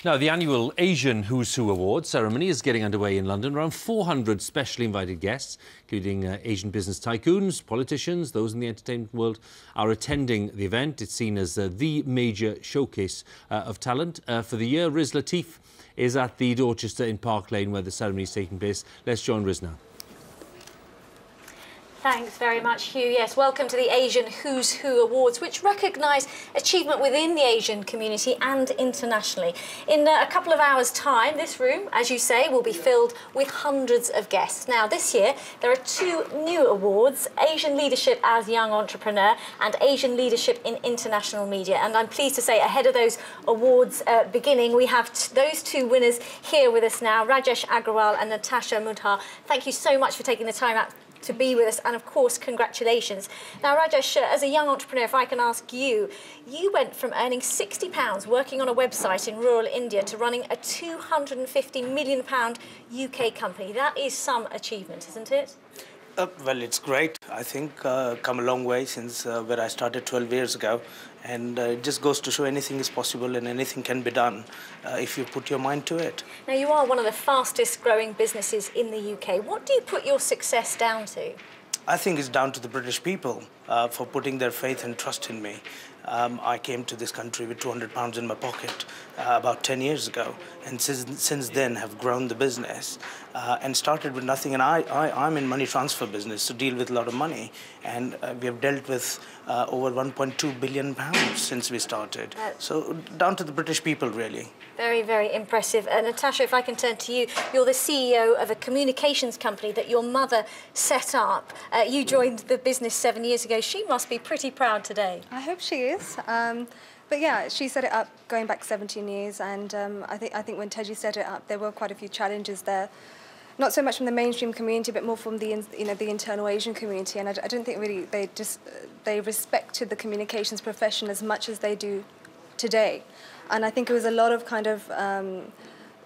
Now, the annual Asianwhoswho Awards ceremony is getting underway in London. Around 400 specially invited guests, including Asian business tycoons, politicians, those in the entertainment world, are attending the event. It's seen as the major showcase of talent. For the year, Riz Latif is at the Dorchester in Park Lane, where the ceremony is taking place. Let's join Riz now. Thanks very much, Hugh. Yes, welcome to the Asianwhoswho Awards, which recognise achievement within the Asian community and internationally. In a couple of hours' time, this room, as you say, will be filled with hundreds of guests. Now, this year, there are two new awards, Asian Leadership as Young Entrepreneur and Asian Leadership in International Media. And I'm pleased to say, ahead of those awards beginning, we have those two winners here with us now, Rajesh Agrawal and Natasha Mudha. Thank you so much for taking the time out to be with us, and of course, congratulations. Now, Rajesh, as a young entrepreneur, if I can ask you, you went from earning £60 working on a website in rural India to running a £250 million UK company. That is some achievement, isn't it? Well, it's great. I think come a long way since where I started 12 years ago, and it just goes to show anything is possible and anything can be done if you put your mind to it. Now, you are one of the fastest growing businesses in the UK. What do you put your success down to? I think it's down to the British people for putting their faith and trust in me. I came to this country with £200 in my pocket about 10 years ago, and since then have grown the business and started with nothing. And I'm in money transfer business, so deal with a lot of money, and we have dealt with over £1.2 billion since we started. So down to the British people, really. Very, very impressive. Natasha, if I can turn to you, you're the CEO of a communications company that your mother set up. You joined the business 7 years ago. She must be pretty proud today. I hope she is. But yeah, she set it up going back 17 years, and I think when Teji set it up, there were quite a few challenges there. Not so much from the mainstream community, but more from the the internal Asian community. And I don't think really they respected the communications profession as much as they do today. And I think it was a lot of kind of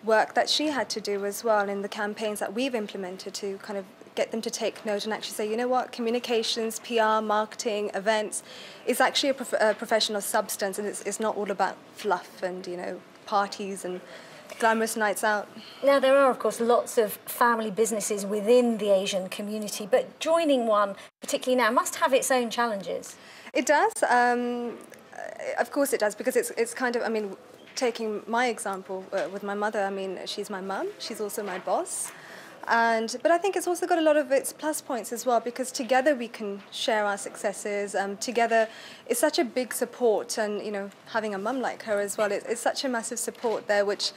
work that she had to do as well in the campaigns that we've implemented to kind of get them to take note and actually say, you know what, communications, PR, marketing, events is actually a profession of substance, and it's not all about fluff and, parties and glamorous nights out. Now, there are, of course, lots of family businesses within the Asian community, but joining one, particularly now, must have its own challenges. It does. Of course it does, because it's kind of, taking my example with my mother, she's my mum, she's also my boss. But I think it's also got a lot of its plus points as well, because together we can share our successes. Together, it's such a big support, and having a mum like her as well, it's such a massive support there, which,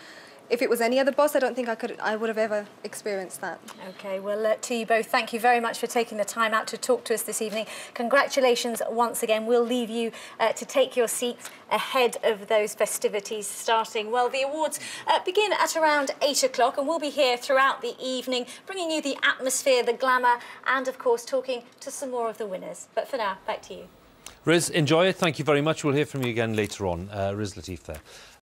if it was any other boss, I don't think I would have ever experienced that. OK, well, to you both, thank you very much for taking the time out to talk to us this evening. Congratulations once again. We'll leave you to take your seats ahead of those festivities starting. Well, the awards begin at around 8 o'clock, and we'll be here throughout the evening, bringing you the atmosphere, the glamour, and, of course, talking to some more of the winners. But for now, back to you. Riz, enjoy it. Thank you very much. We'll hear from you again later on. Riz Latif there.